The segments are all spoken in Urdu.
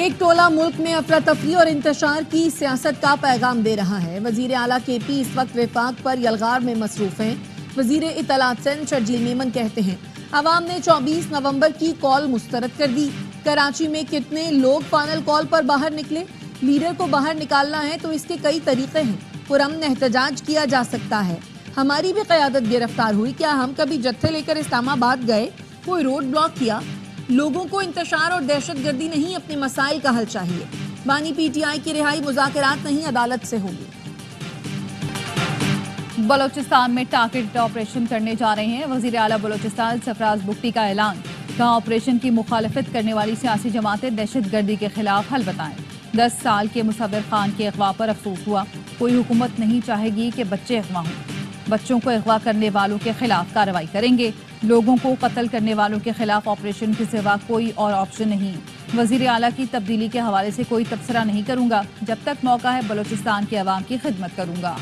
ایک ٹولہ ملک میں افراتفری اور انتشار کی سیاست کا پیغام دے رہا ہے۔ وزیر اعلیٰ کے پی اس وقت وفاق پر یلغار میں مصروف ہیں۔ وزیر اطلاعات سندھ شرجیل میمن کہتے ہیں عوام نے 24 نومبر کی کال مسترد کر دی۔ کراچی میں کتنے لوگ فائنل کال پر باہر نکلے؟ لیڈر کو باہر نکالنا ہے تو اس کے کئی طریقے ہیں۔ پرامن احتجاج کیا جا سکتا ہے۔ ہماری بھی قیادت گرفتار ہوئی، کیا ہم کبھی جتھے لے کر اسلام آباد گئے؟ کوئی روڈ بلاک کیا؟ لوگوں کو انتشار اور دہشت گردی نہیں، اپنے مسائل کا حل چاہیے۔ بانی پی ٹی آئی کی رہائی مذاکرات نہیں، عدالت سے ہوگی۔ بلوچستان میں ٹارگیٹ آپریشن کرنے جا رہے ہیں وزیر اعلیٰ بلوچستان سرفراز بگٹی کا اعلان۔ کہا آپریشن کی مخالفت کرنے والی سیاسی جماعتیں دہشت گردی کے خلاف حل بتائیں۔ 10 سال کے مصور خان کے اغوا پر افسوس ہوا۔ کوئی حکومت نہیں چاہے گی کہ بچے اغوا ہوں۔ بچوں کو اغوا کرنے والوں کے خلاف کارروائی کریں گے۔ لوگوں کو قتل کرنے والوں کے خلاف آپریشن کے سوا کوئی اور آپشن نہیں۔ وزیر اعلیٰ کی تبدیلی کے حوالے سے کوئی تبصرہ نہیں کروں گا، جب تک موقع ہے بلوچستان کے عوام کی خدمت کروں گا۔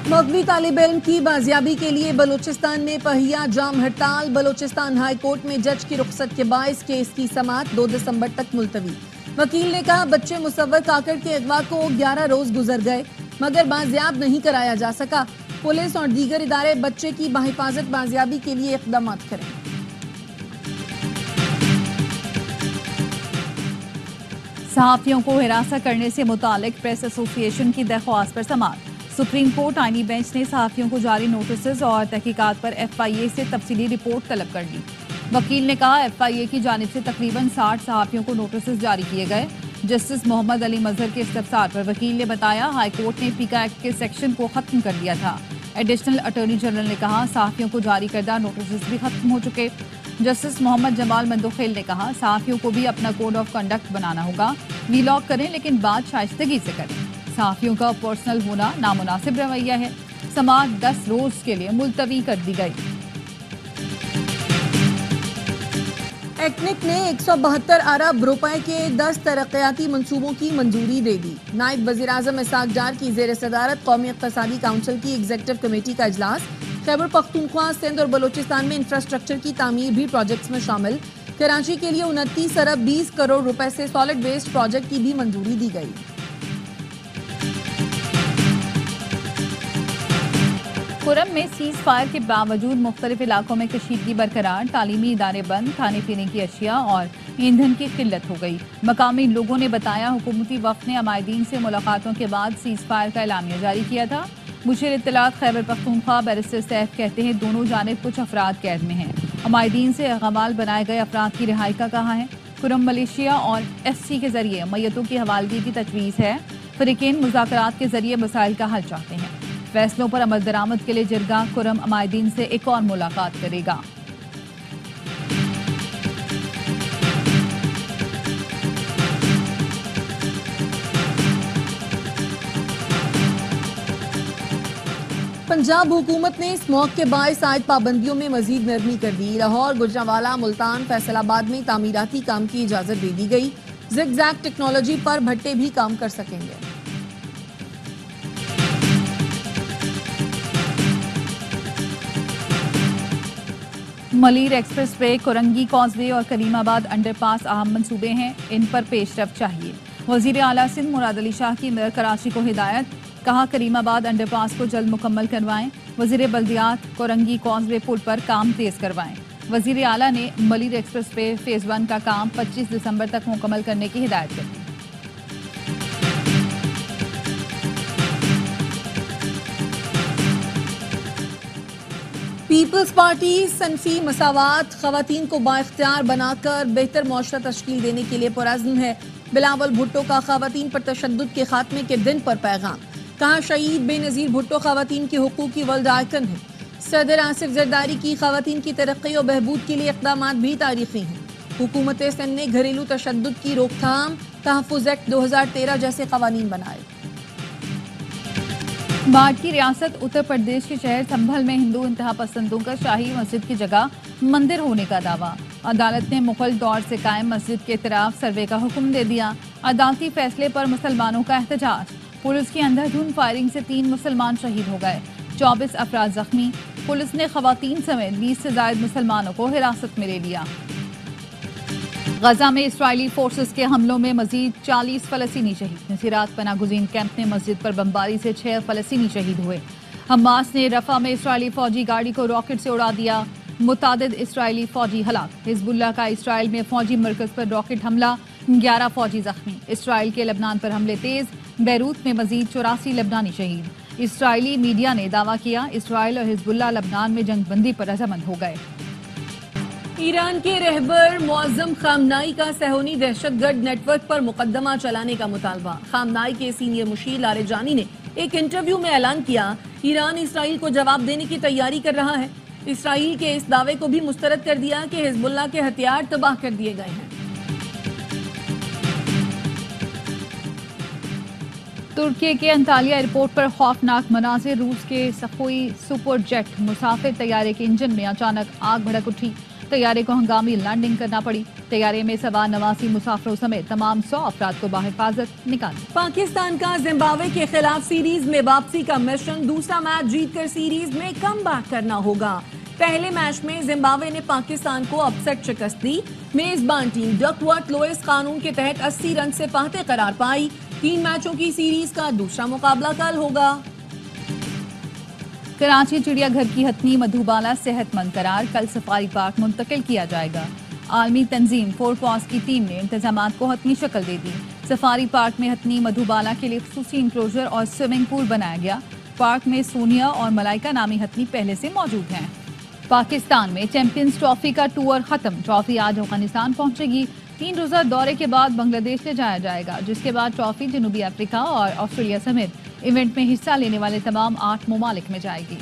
مغوی طالب علم کی بازیابی کے لیے بلوچستان میں پہیا جام ہڑتال۔ بلوچستان ہائی کورٹ میں جج کی رخصت کے باعث کیس کی سماعت 2 دسمبر تک ملتوی۔ وکیل نے کہا بچے مصور کاکڑ کے اغوا کو 11 روز گزر گئے مگر بازیاب نہیں کرایا جا سکا۔ پولیس اور دیگر ادارے بچے کی بحفاظت بازیابی کے لیے اقدامات کریں۔ صحافیوں کو ہراساں کرنے سے متعلق پریس ایسوسی ایشن کی درخواست پر سماعت۔ سپریم کورٹ آئینی بینچ نے صحافیوں کو جاری نوٹسز اور تحقیقات پر ایف آئی اے سے تفصیلی رپورٹ طلب کر لی۔ وکیل نے کہا ایف آئی اے کی جانب سے تقریباً 60 صحافیوں کو نوٹسز جاری کیے گئے۔ جسٹس محمد علی مظہر کے استفسار پر وکیل نے بتایا ہائی کورٹ نے پیکا ایکٹ کے سیکشن کو ختم کر دیا تھا۔ ایڈیشنل اٹارنی جنرل نے کہا صحافیوں کو جاری کردہ نوٹسز بھی ختم ہو چکے۔ جسٹس محمد جمال مندوخیل نے کہا صحافیوں کو بھی اپنا کوڈ آف کنڈکٹ بنانا ہوگا۔ ویلاگ کریں لیکن بات شائستگی سے کریں۔ صحافیوں کا پرسنل ہونا نامناسب رویہ ہے۔ سماعت 10 روز کے لیے ملتوی کر دی گئی۔ ایکنک نے 172 ارب روپے کے 10 ترقیاتی منصوبوں کی منظوری دے دی۔ نائب وزیر اعظم اسحاق ڈار کی زیر صدارت قومی اقتصادی کونسل کی ایگزیکٹو کمیٹی کا اجلاس۔ خیبر پختونخوا، سندھ اور بلوچستان میں انفراسٹرکچر کی تعمیر بھی پروجیکٹس میں شامل۔ کراچی کے لیے 29 ارب 20 کروڑ روپے سے سالڈ ویسٹ پروجیکٹ کی بھی منظوری دی گئی۔ کرم میں سیز فائر کے باوجود مختلف علاقوں میں کشیدگی برقرار۔ تعلیمی ادارے بند، کھانے پینے کی اشیاء اور ایندھن کی قلت ہو گئی۔ مقامی لوگوں نے بتایا حکومتی وفد نے عمائدین سے ملاقاتوں کے بعد سیز فائر کا اعلامیہ جاری کیا تھا۔ مشیر اطلاعات خیبر پختونخوا بیرسٹر سیف کہتے ہیں دونوں جانب کچھ افراد قید میں ہیں۔ عمائدین سے غمال بنائے گئے افراد کی رہائی کا کہا ہے۔ کرم ملیشیا اور ایف سی کے ذریعے میتوں کی حوالگی کی تجویز ہے۔ فریقین مذاکرات کے ذریعے مسائل کا حل چاہتے ہیں۔ فیصلوں پر عمل درآمد کے لیے جرگہ کرم عمائدین سے ایک اور ملاقات کرے گا۔ پنجاب حکومت نے اسموگ کے باعث عائد پابندیوں میں مزید نرمی کر دی۔ لاہور، گجرانوالہ، ملتان، فیصل آباد میں تعمیراتی کام کی اجازت دے دی گئی۔ زگ زیگ ٹیکنالوجی پر بھٹے بھی کام کر سکیں گے۔ Malir express way, Korangi cause وے اور کریم آباد انڈر پاس اہم منصوبے ہیں، ان پر پیش رفت چاہیے۔ وزیر اعلیٰ سندھ مراد علی شاہ کی میئر کراچی کو ہدایت۔ کہا کریم آباد انڈر پاس کو جلد مکمل کروائیں۔ وزیر بلدیات کورنگی کاز وے پل پر کام تیز کروائیں۔ وزیر اعلیٰ نے ملیر ایکسپریس وے فیز 1 کا کام 25 دسمبر تک مکمل کرنے کی ہدایت کر دی۔ پیپلز پارٹی صنفی مساوات، خواتین کو بااختیار بنا کر بہتر معاشرہ تشکیل دینے کے لیے پرعزم ہے۔ بلاول بھٹو کا خواتین پر تشدد کے خاتمے کے دن پر پیغام۔ کہا شہید بے نظیر بھٹو خواتین کے حقوق کی ورلڈ آئیکن ہے۔ صدر آصف زرداری کی خواتین کی ترقی اور بہبود کے لیے اقدامات بھی تاریخی ہیں۔ حکومت سندھ نے گھریلو تشدد کی روک تھام، تحفظ ایکٹ 2013 جیسے قوانین بنائے۔ باڑ کی ریاست اتر پردیش کے شہر سنبھل میں ہندو انتہا پسندوں کا شاہی مسجد کی جگہ مندر ہونے کا دعویٰ۔ عدالت نے مغل دور سے قائم مسجد کے اعتراف سروے کا حکم دے دیا۔ عدالتی فیصلے پر مسلمانوں کا احتجاج۔ پولیس کی اندھا دھند فائرنگ سے 3 مسلمان شہید ہو گئے، 24 افراد زخمی۔ پولیس نے خواتین سمیت 20 سے زائد مسلمانوں کو حراست میں لے لیا۔ غزہ میں اسرائیلی فورسز کے حملوں میں مزید 40 فلسطینی شہید. نصیرات پناہ گزین کیمپ میں مسجد پر بمباری سے 6 فلسطینی شہید ہوئے. حماس نے رفح میں اسرائیلی فوجی گاڑی کو راکٹ سے اڑا دیا. متعدد اسرائیلی فوجی ہلاک. حزب اللہ کا اسرائیل میں فوجی مرکز پر راکٹ حملہ, 11 فوجی زخمی. اسرائیل کے لبنان پر حملے تیز, بیروت میں مزید 84 لبنانی شہید. اسرائیلی میڈیا نے دعویٰ کیا اسرائیل اور حزب اللہ لبنان میں جنگ بندی پر رضامند ہو گئے. ایران کے رہبر معظم خامنائی کا صہیونی دہشت گرد نیٹ ورک پر مقدمہ چلانے کا مطالبہ. خامنائی کے سینئر مشیر لاریجانی نے ایک انٹرویو میں اعلان کیا ایران اسرائیل کو جواب دینے کی تیاری کر رہا ہے. اسرائیل کے اس دعوے کو بھی مسترد کر دیا کہ حزب اللہ کے ہتھیار تباہ کر دیے گئے ہیں. ترکی کے انطالیہ ایئرپورٹ پر خوفناک مناظر. روس کے سخوئی سپر جیٹ مسافر طیارے کے انجن میں اچانک آگ بھڑک اٹھی. طیارے کو ہنگامی لینڈنگ کرنا پڑی. طیارے میں سوار 89 مسافروں سمیت تمام 100 افراد کو بحفاظت نکالا. پاکستان کا زمبابوے کے خلاف سیریز میں واپسی کا مشن. دوسرا میچ جیت کر سیریز میں کم بیک کرنا ہوگا. پہلے میچ میں زمبابوے نے پاکستان کو اپسٹ شکست دی. میزبان ٹیم ڈکورٹ لوئس قانون کے تحت 80 رن سے فاتح قرار پائی. 3 میچوں کی سیریز کا دوسرا مقابلہ کل ہوگا. کراچی چڑیا گھر کی ہتھنی مدھوبالا صحت مند قرار. کل سفاری پارک منتقل کیا جائے گا. عالمی تنظیم 4 پاس کی ٹیم نے انتظامات کو حتمی شکل دے دی. سفاری پارک میں ہتھنی مدھوبالا کے لیے خصوصی انکلوژر اور سوئمنگ پول بنایا گیا. پارک میں سونیا اور ملائکہ نامی ہتھنی پہلے سے موجود ہیں. پاکستان میں چیمپئنز ٹرافی کا ٹور ختم. ٹرافی آج افغانستان پہنچے گی. 3 روزہ دورے کے بعد بنگلہ دیش لے جایا جائے گا, جس کے بعد ٹرافی جنوبی افریقہ اور آسٹریلیا سمیت ایونٹ میں حصہ لینے والے تمام 8 ممالک میں جائے گی.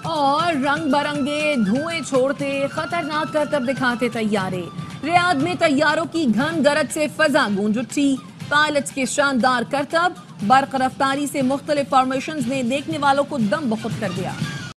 اور رنگ برنگے دھوئیں چھوڑتے خطرناک کرتب دکھاتے طیارے. ریاض میں طیاروں کی گھن گرج سے فضا گونج اٹھی. پائلٹس کے شاندار کرتب, برق رفتاری سے مختلف فارمیشنز نے دیکھنے والوں کو دم بخود کر دیا.